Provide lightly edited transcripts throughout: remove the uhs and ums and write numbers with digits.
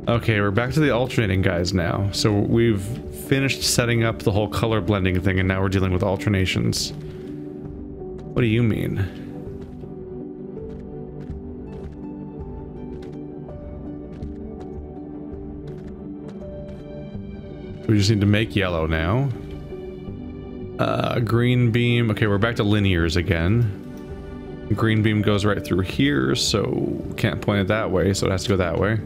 Okay, we're back to the alternating guys now. So we've finished setting up the whole color blending thing, and now we're dealing with alternations. What do you mean? We just need to make yellow now. Green beam. Okay, we're back to linears again. Green beam goes right through here, so can't point it that way, so it has to go that way.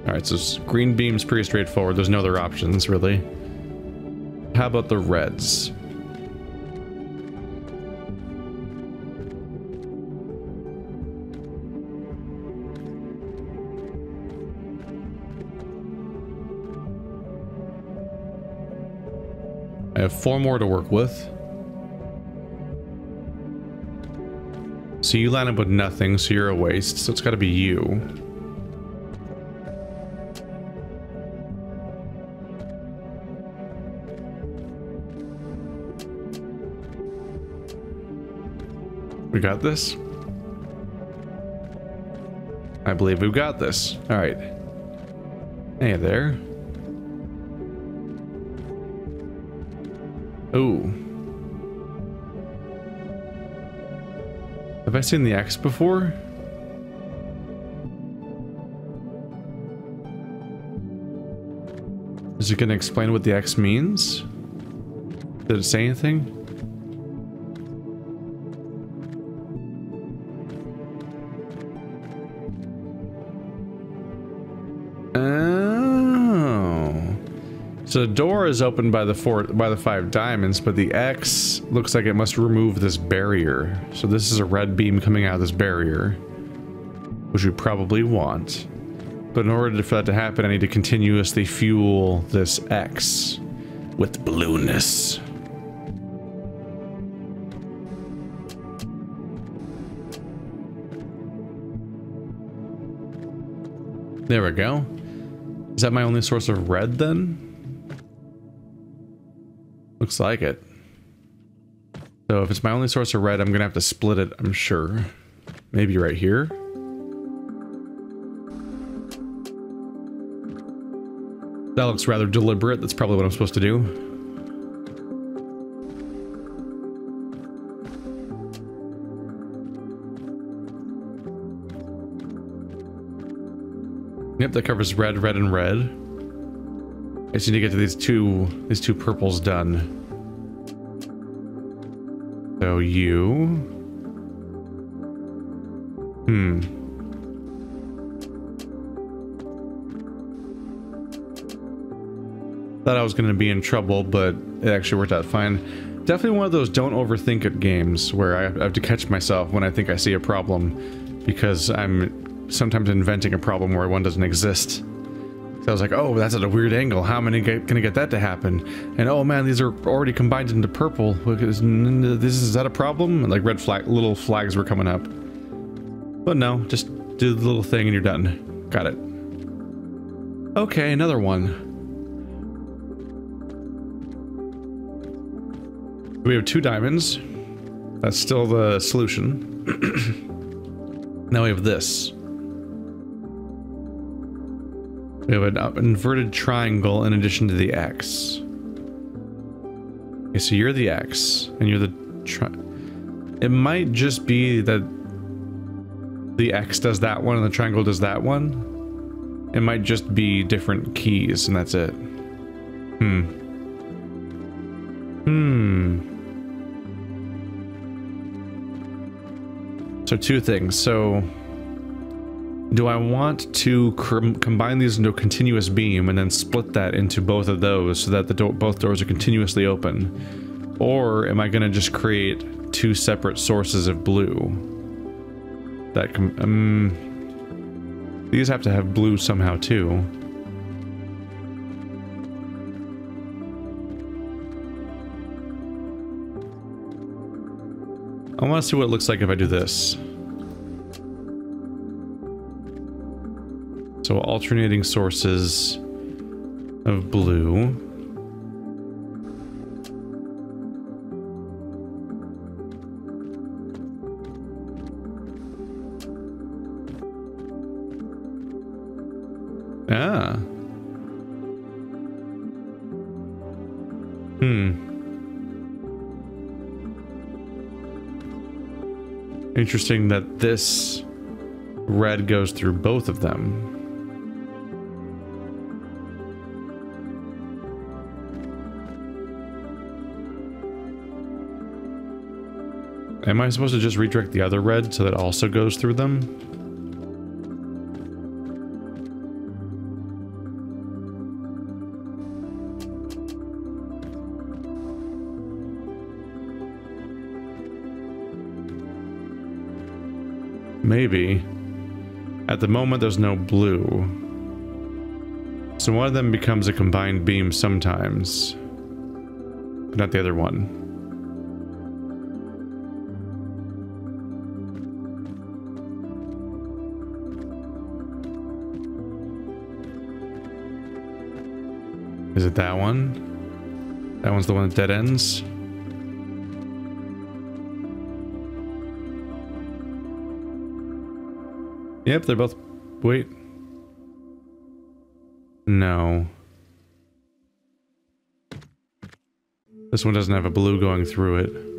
Alright, so green beam's pretty straightforward. There's no other options, really. How about the reds? I have 4 more to work with. So you line up with nothing, so you're a waste, so it's gotta be you. We got this? I believe we've got this. Alright. Hey there. Ooh. Have I seen the X before? Is it gonna explain what the X means? Did it say anything? So the door is opened by the 5 diamonds, but the X looks like it must remove this barrier. So this is a red beam coming out of this barrier, which we probably want. But in order for that to happen, I need to continuously fuel this X with blueness. There we go. Is that my only source of red then? Looks like it. So if it's my only source of red, I'm gonna have to split it, I'm sure. Maybe right here. That looks rather deliberate. That's probably what I'm supposed to do. Yep, that covers red, red, and red. I just need to get to these two purples done. So you... Thought I was going to be in trouble, but it actually worked out fine. Definitely one of those don't overthink it games where I have to catch myself when I think I see a problem, because I'm sometimes inventing a problem where one doesn't exist. So I was like, oh, that's at a weird angle. How am I gonna get that to happen? And oh man, these are already combined into purple. Is that a problem? And like red flag, little flags were coming up. But no, just do the little thing and you're done. Got it. Okay, another one. We have 2 diamonds. That's still the solution. Now we have this. We have an inverted triangle in addition to the X. Okay, so you're the X, and you're the it might just be that the X does that one and the triangle does that one. It might just be different keys, and that's it. So 2 things. So do I want to combine these into a continuous beam and then split that into both of those so that both doors are continuously open? Or am I going to just create 2 separate sources of blue? That these have to have blue somehow too. I want to see what it looks like if I do this. So alternating sources of blue. Ah. Interesting that this red goes through both of them. Am I supposed to just redirect the other red so that also goes through them? Maybe. At the moment, there's no blue. So one of them becomes a combined beam sometimes, but not the other one. Is it that one? That one's the one that dead ends? Yep, they're both... Wait. No. This one doesn't have a blue going through it.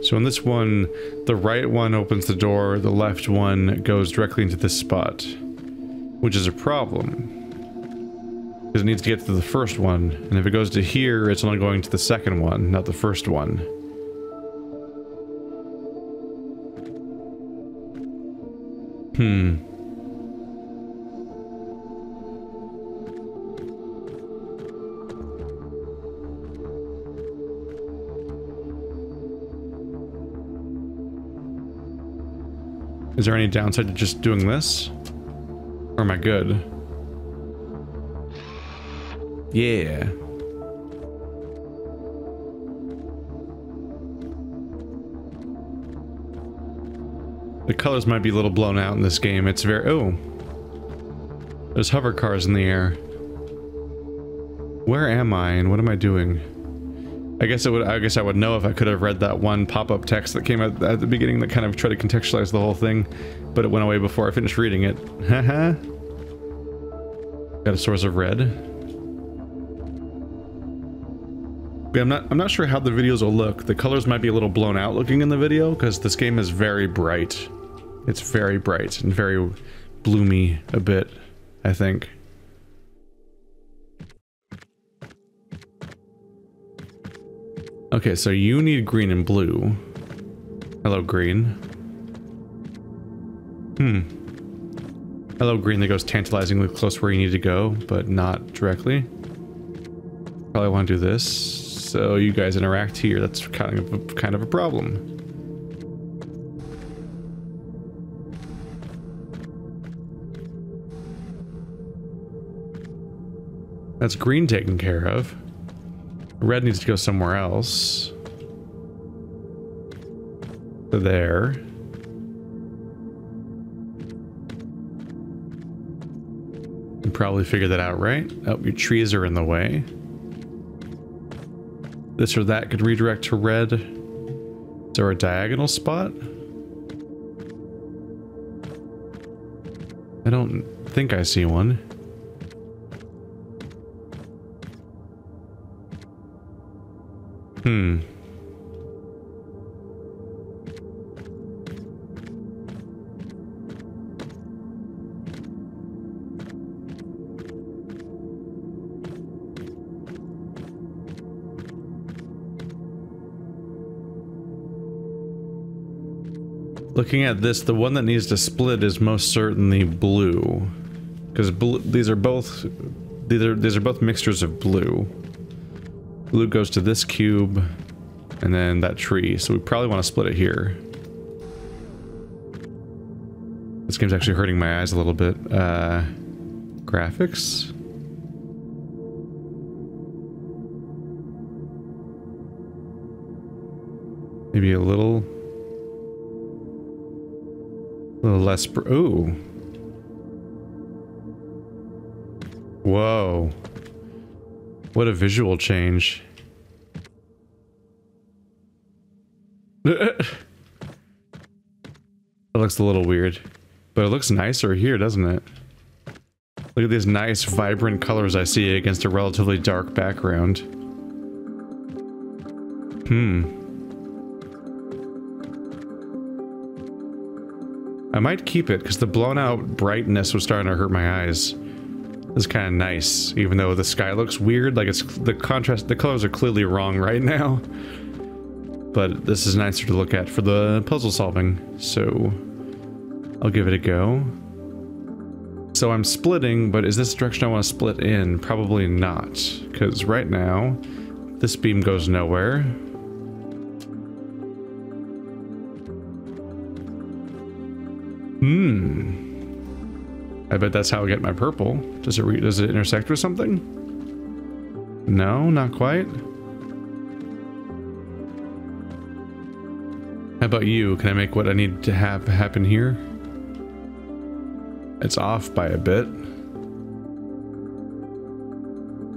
So in this one, the right one opens the door, the left one goes directly into this spot, which is a problem. Because it needs to get to the first one, and if it goes to here, it's only going to the second one, not the first one. Is there any downside to just doing this? Or am I good? Yeah. The colors might be a little blown out in this game. It's very... Oh! There's hover cars in the air. Where am I and what am I doing? I guess I would know if I could have read that one pop-up text that came out at the beginning that kind of tried to contextualize the whole thing, but it went away before I finished reading it. Haha. Got a source of red. Yeah, I'm not sure how the videos will look. The colors might be a little blown out looking in the video because this game is very bright. It's very bright and very bloomy a bit, I think. Okay, so you need green and blue. Hello, green. Hello, green that goes tantalizingly close where you need to go, but not directly. Probably want to do this, so you guys interact here. That's kind of a problem. That's green taken care of. Red needs to go somewhere else. So there. You probably figured that out, right? Oh, your trees are in the way. This or that could redirect to red. Is there a diagonal spot? I don't think I see one. Looking at this, the one that needs to split is most certainly blue, because these are both mixtures of blue. Blue goes to this cube, and then that tree, so we probably want to split it here. This game's actually hurting my eyes a little bit. Graphics? Maybe a little less. Ooh. Whoa. What a visual change. That looks a little weird, but it looks nicer here, doesn't it? Look at these nice, vibrant colors I see against a relatively dark background. I might keep it, because the blown out brightness was starting to hurt my eyes. It's kind of nice, even though the sky looks weird, like it's the contrast, the colors are clearly wrong right now. But this is nicer to look at for the puzzle solving, so I'll give it a go. So I'm splitting, but is this the direction I want to split in? Probably not, because right now, this beam goes nowhere. I bet that's how I get my purple. Does it intersect with something? No, not quite. How about you? Can I make what I need to have happen here? It's off by a bit.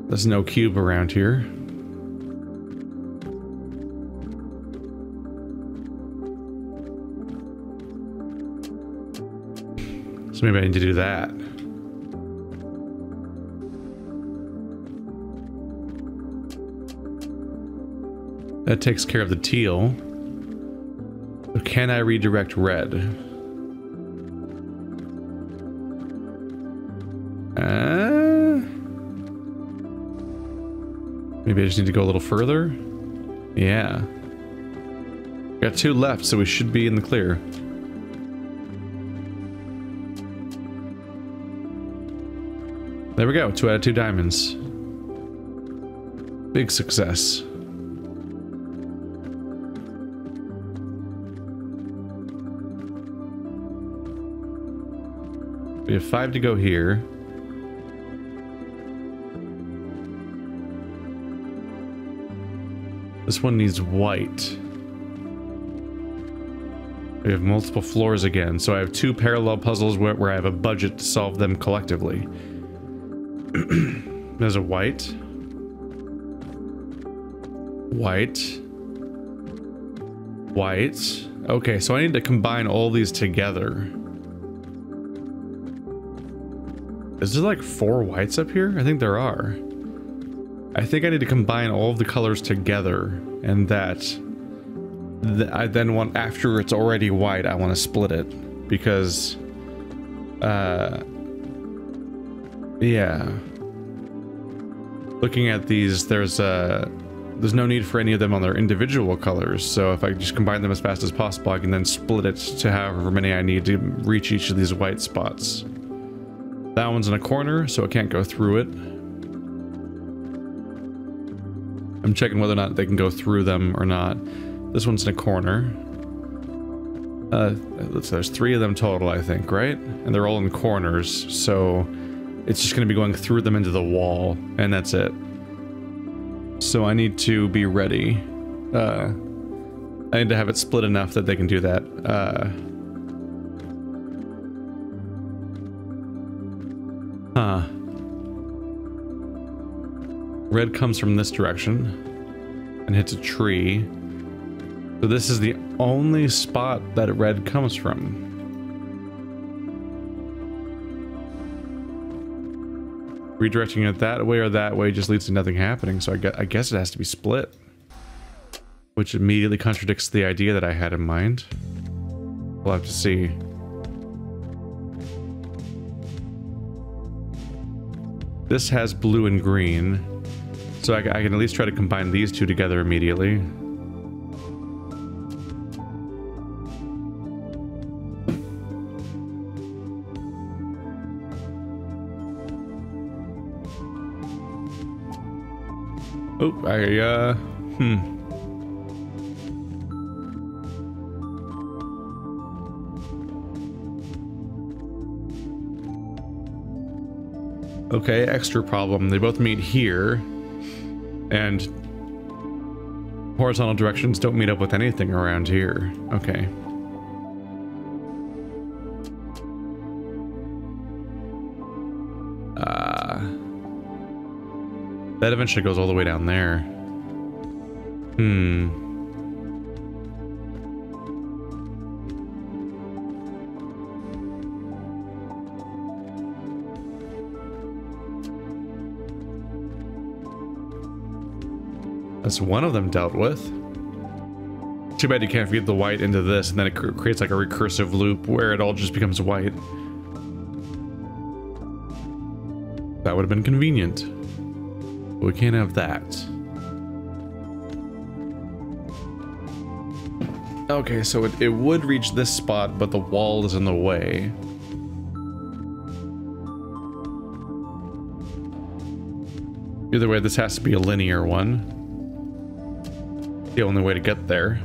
There's no cube around here. So maybe I need to do that. That takes care of the teal. So can I redirect red? Maybe I just need to go a little further? Yeah. Got 2 left, so we should be in the clear. There we go, 2 out of 2 diamonds. Big success. We have 5 to go here. This one needs white. We have multiple floors again, so I have 2 parallel puzzles where I have a budget to solve them collectively. There's a white. White. White. Okay, so I need to combine all these together. Is there like 4 whites up here? I think there are. I think I need to combine all of the colors together, and I then want, after it's already white, I want to split it, because yeah. Looking at these, there's no need for any of them on their individual colors, so if I just combine them as fast as possible, I can then split it to however many I need to reach each of these white spots. That one's in a corner, so it can't go through it. I'm checking whether or not they can go through them or not. This one's in a corner. There's 3 of them total, I think, right? And they're all in corners, so it's just going to be going through them into the wall, and that's it. So I need to be ready. I need to have it split enough that they can do that. Red comes from this direction and hits a tree. So this is the only spot that red comes from. Redirecting it that way or that way just leads to nothing happening, so I guess it has to be split. Which immediately contradicts the idea that I had in mind. We'll have to see. This has blue and green, so I can at least try to combine these 2 together immediately. Oh, Okay, extra problem. They both meet here. And Horizontal directions don't meet up with anything around here. Okay. That eventually goes all the way down there. That's one of them dealt with. Too bad you can't feed the white into this, and then it creates like a recursive loop where it all just becomes white. That would have been convenient. But we can't have that. Okay, so it would reach this spot, but the wall is in the way. Either way, this has to be a linear one. The only way to get there.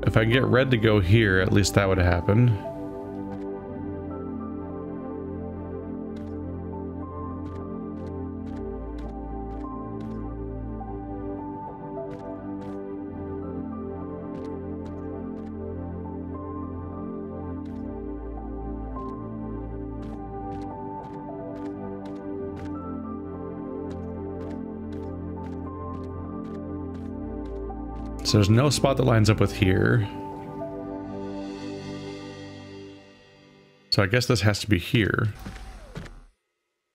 If I can get red to go here, at least that would happen. So there's no spot that lines up with here. So I guess this has to be here.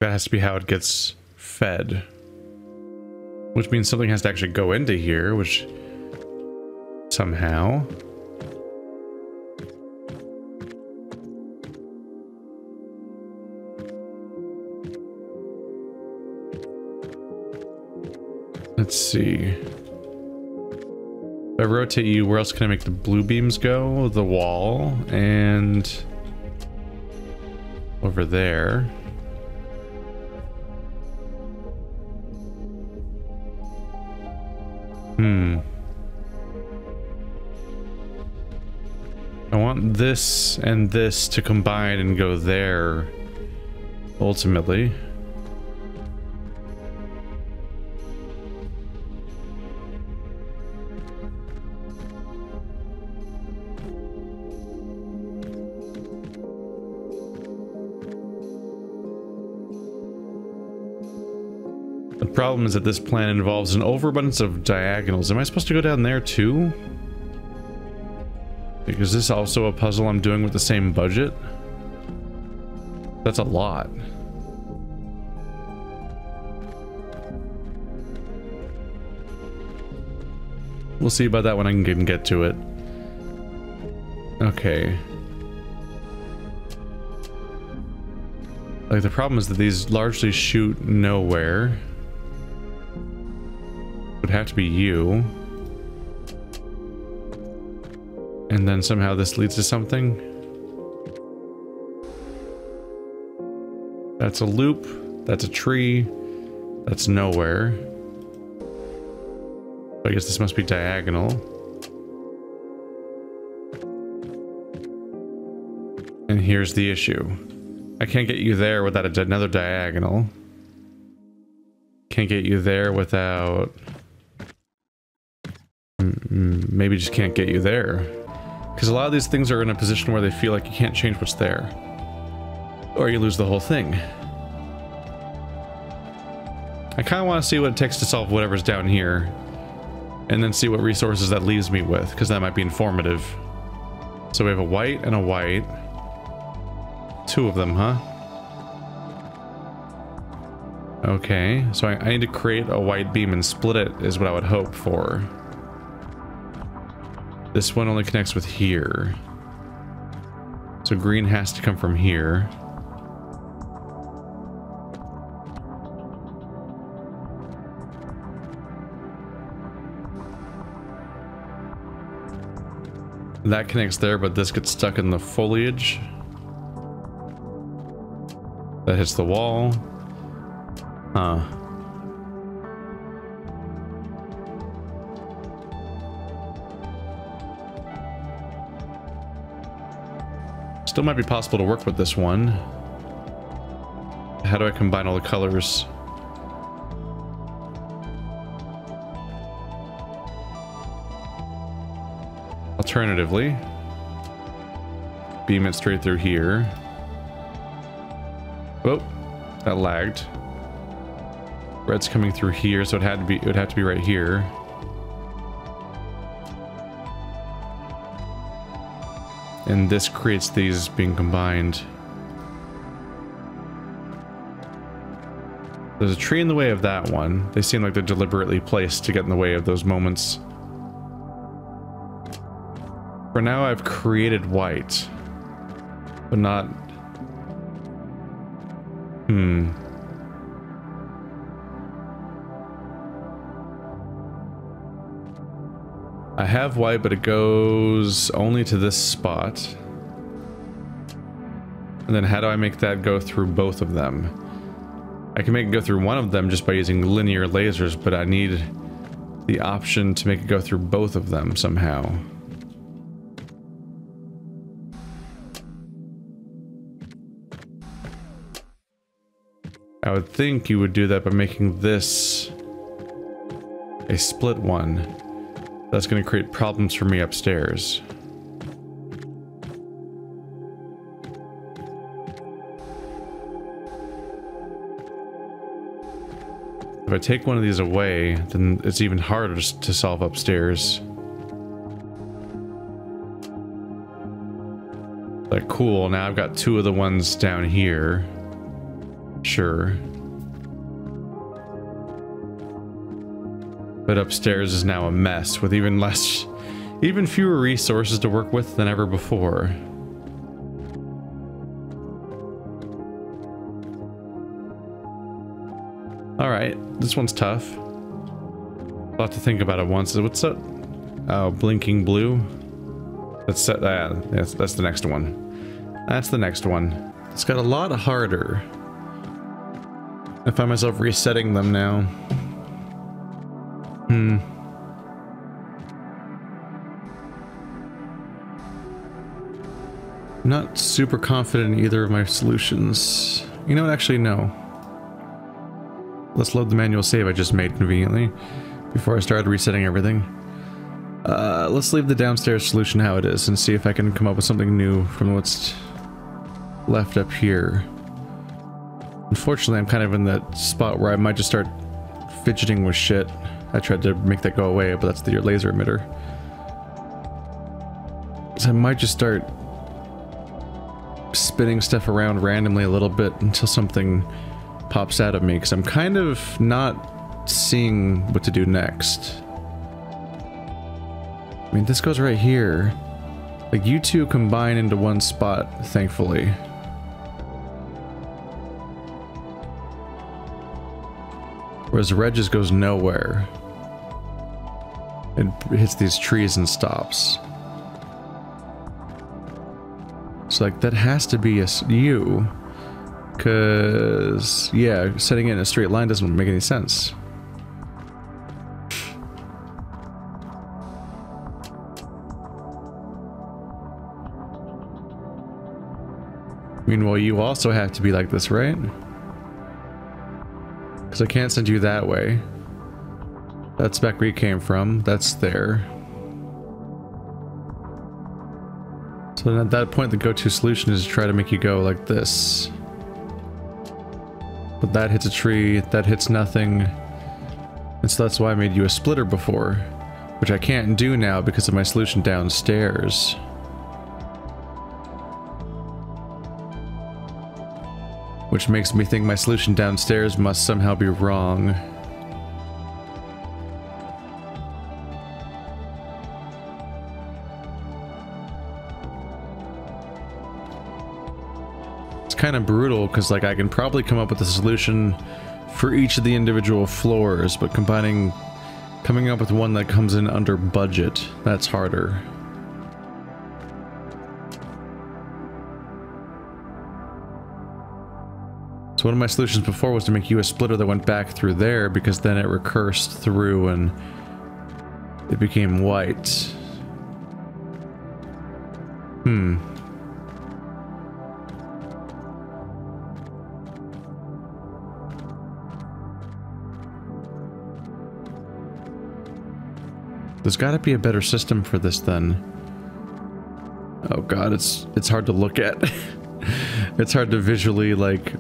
That has to be how it gets fed. Which means something has to actually go into here, which somehow. Let's see. If I rotate you, where else can I make the blue beams go? The wall, and over there. I want this and this to combine and go there, ultimately. The problem is that this plan involves an overabundance of diagonals. Am I supposed to go down there too? Is this also a puzzle I'm doing with the same budget? That's a lot. We'll see about that when I can get to it. Okay. Like, the problem is that these largely shoot nowhere. Would have to be you. And then somehow this leads to something. That's a loop. That's a tree. That's nowhere. I guess this must be diagonal. And here's the issue. I can't get you there without another diagonal. Can't get you there without... Maybe just can't get you there. Because a lot of these things are in a position where they feel like you can't change what's there. Or you lose the whole thing. I kind of want to see what it takes to solve whatever's down here. And then see what resources that leaves me with, because that might be informative. So we have a white and a white. Two of them, huh? Okay, so I need to create a white beam and split it, is what I would hope for. This one only connects with here. So green has to come from here. That connects there, but this gets stuck in the foliage. That hits the wall. Huh. Still might be possible to work with this one. How do I combine all the colors? Alternatively, beam it straight through here. Oh, that lagged. Red's coming through here, so it would have to be right here. And this creates these being combined. There's a tree in the way of that one. They seem like they're deliberately placed to get in the way of those moments. For now, I've created white, but not... I have white, but it goes only to this spot. And then how do I make that go through both of them? I can make it go through one of them just by using linear lasers, but I need the option to make it go through both of them somehow. I would think you would do that by making this a split one. That's going to create problems for me upstairs. If I take one of these away, then it's even harder to solve upstairs. Like, cool, now I've got two of the ones down here. Sure. But upstairs is now a mess with even fewer resources to work with than ever before. Alright, this one's tough. I'll have to think about it once. What's up? Oh, blinking blue. That's the next one. That's the next one. It's got a lot harder. I find myself resetting them now. I'm not super confident in either of my solutions. You know what? Actually, no. Let's load the manual save I just made conveniently before I started resetting everything. Let's leave the downstairs solution how it is and see if I can come up with something new from what's left up here. Unfortunately, I'm kind of in that spot where I might just start fidgeting with shit. I tried to make that go away, but that's your laser emitter. So I might just start spinning stuff around randomly a little bit until something pops out of me, because I'm kind of not seeing what to do next. I mean, this goes right here. Like, you two combine into one spot, thankfully. Whereas red just goes nowhere. It hits these trees and stops. So, like, that has to be you. Because, yeah, setting it in a straight line doesn't make any sense. Meanwhile, you also have to be like this, right? Because I can't send you that way. That's back where you came from. That's there. So then at that point, the go-to solution is to try to make you go like this. But that hits a tree, that hits nothing. And so that's why I made you a splitter before. Which I can't do now because of my solution downstairs. Which makes me think my solution downstairs must somehow be wrong. It's kind of brutal because, like, I can probably come up with a solution for each of the individual floors, but coming up with one that comes in under budget, that's harder. So one of my solutions before was to make you a splitter that went back through there, because then it recursed through and it became white. There's got to be a better system for this then. Oh god, it's hard to look at. It's hard to visually, like,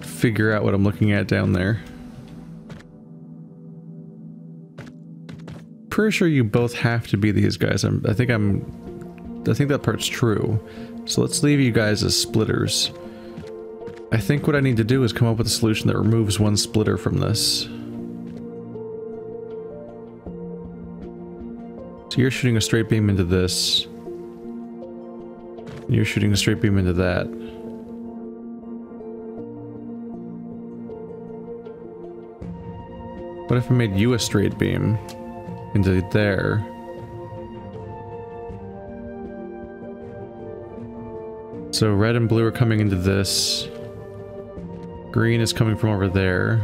figure out what I'm looking at down there. Pretty sure you both have to be these guys. I think that part's true. So let's leave you guys as splitters. I think what I need to do is come up with a solution that removes one splitter from this. So you're shooting a straight beam into this. You're shooting a straight beam into that. What if I made you a straight beam into there? So red and blue are coming into this. Green is coming from over there.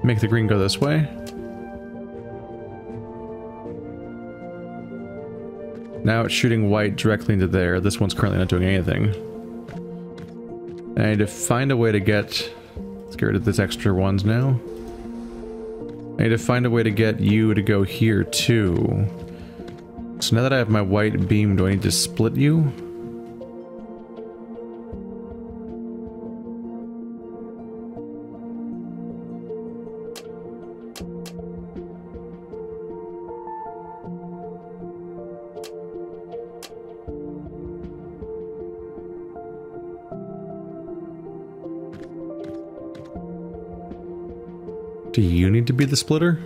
Make the green go this way. Now it's shooting white directly into there. This one's currently not doing anything. And I need to find a way to get... Let's get rid of these extra ones now. I need to find a way to get you to go here too. So now that I have my white beam, do I need to split you? Do you need to be the splitter?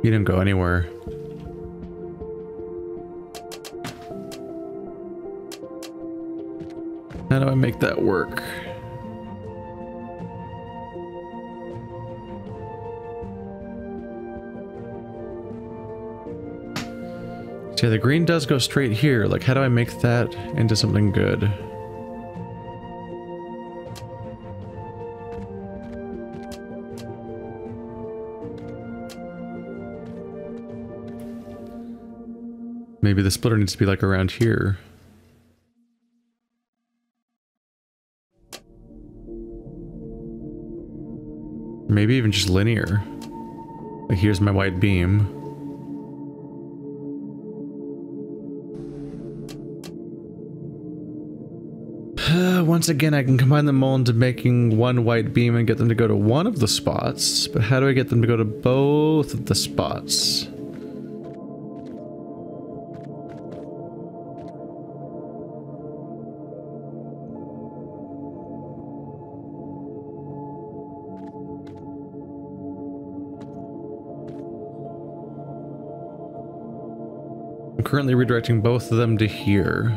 You didn't go anywhere. How do I make that work? See, the green does go straight here. Like, how do I make that into something good? Maybe the splitter needs to be like around here. Maybe even just linear. Like, here's my white beam. Once again, I can combine them all into making one white beam and get them to go to one of the spots. But how do I get them to go to both of the spots? I'm currently redirecting both of them to here.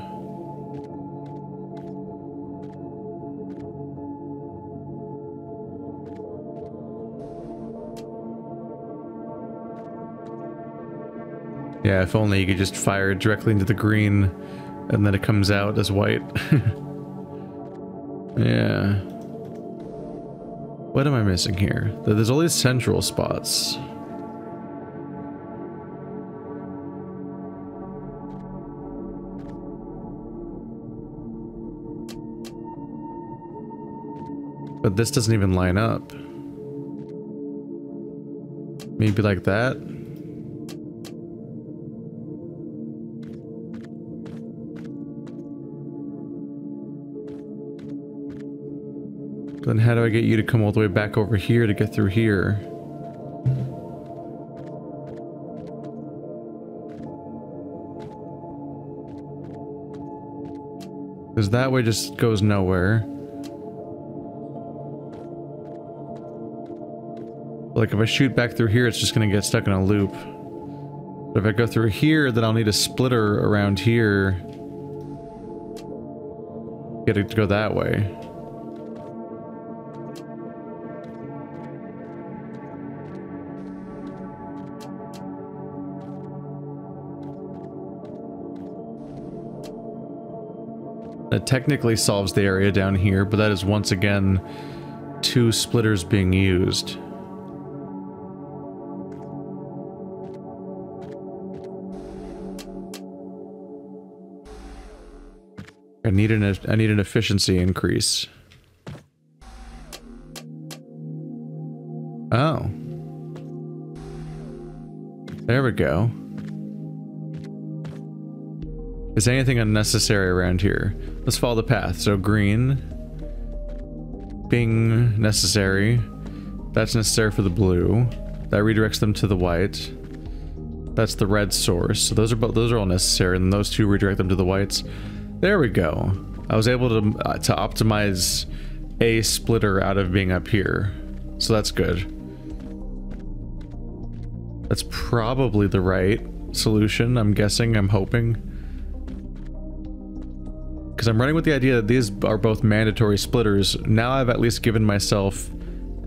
Yeah, if only you could just fire it directly into the green and then it comes out as white. Yeah. What am I missing here? There's all these central spots. But this doesn't even line up. Maybe like that? Then how do I get you to come all the way back over here to get through here? Because that way just goes nowhere. Like if I shoot back through here, it's just gonna get stuck in a loop. But if I go through here, then I'll need a splitter around here. Get it to go that way. That technically solves the area down here, but that is once again two splitters being used. I need an efficiency increase. Oh. There we go. Is anything unnecessary around here? Let's follow the path. So green. Bing. Necessary. That's necessary for the blue. That redirects them to the white. That's the red source. So those are all necessary, and those two redirect them to the whites. There we go. I was able to optimize a splitter out of being up here. So that's good. That's probably the right solution, I'm guessing, I'm hoping. Because I'm running with the idea that these are both mandatory splitters. Now I've at least given myself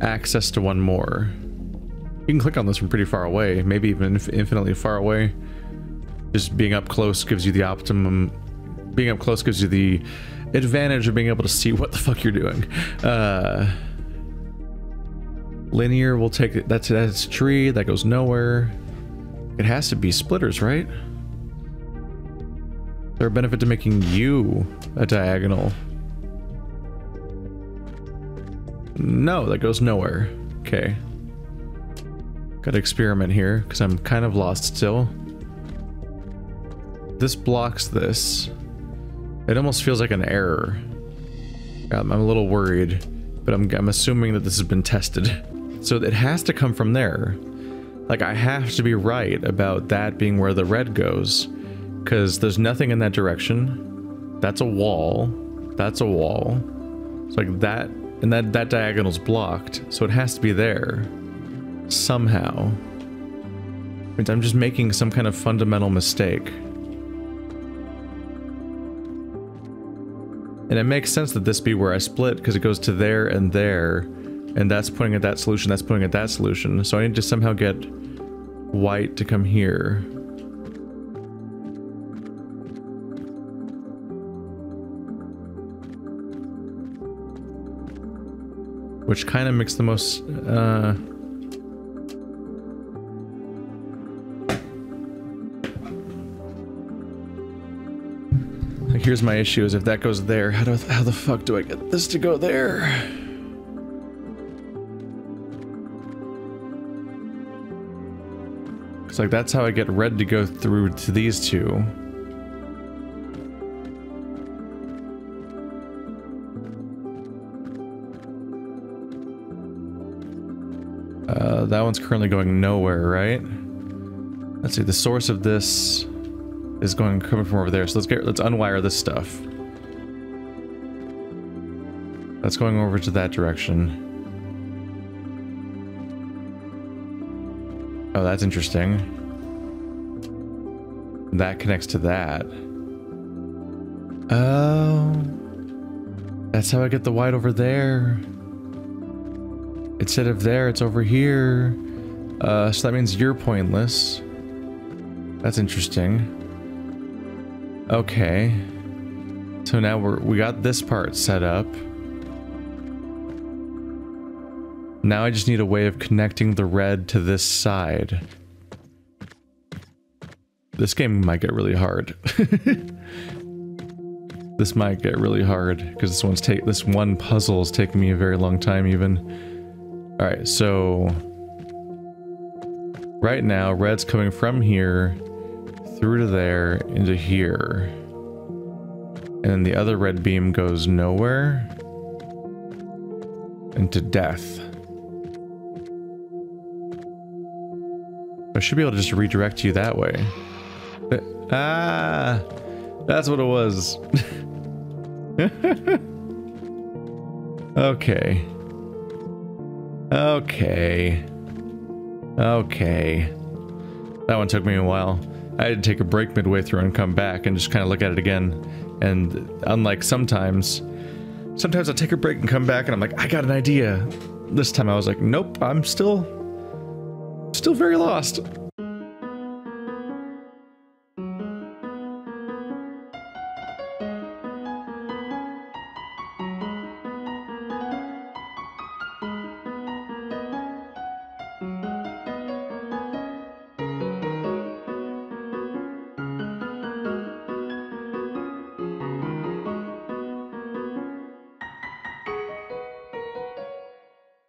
access to one more. You can click on this from pretty far away, maybe even infinitely far away. Just being up close gives you the optimum. Being up close gives you the advantage of being able to see what the fuck you're doing. Linear will take it. That's a tree that goes nowhere. It has to be splitters, right? Is there a benefit to making you a diagonal? No, that goes nowhere. Okay. Gotta experiment here, because I'm kind of lost still. This blocks this. It almost feels like an error. I'm a little worried, but I'm assuming that this has been tested. So it has to come from there. Like, I have to be right about that being where the red goes, because there's nothing in that direction. That's a wall. That's a wall. It's like that, and that diagonal's blocked, so it has to be there. Somehow. I'm just making some kind of fundamental mistake. And it makes sense that this be where I split, because it goes to there, and that's pointing at that solution, that's pointing at that solution. So I need to somehow get white to come here. Which kind of makes the most, here's my issue, is if that goes there, how the fuck do I get this to go there? It's like, that's how I get red to go through to these two. That one's currently going nowhere, right? Let's see, the source of this is coming from over there. So let's unwire this stuff. That's going over to that direction. Oh, that's interesting. That connects to that. Oh, that's how I get the white over there. Instead of there, it's over here. So that means you're pointless. That's interesting. Okay. So now we got this part set up. Now I just need a way of connecting the red to this side. This game might get really hard. This might get really hard because this one puzzle is taking me a very long time even. All right, so right now red's coming from here through to there into here. And then the other red beam goes nowhere into death. I should be able to just redirect you that way. Ah, that's what it was. Okay. Okay. Okay. That one took me a while. I had to take a break midway through and come back and just kind of look at it again. And unlike sometimes I take a break and come back and I'm like, I got an idea. This time I was like, nope, I'm still very lost.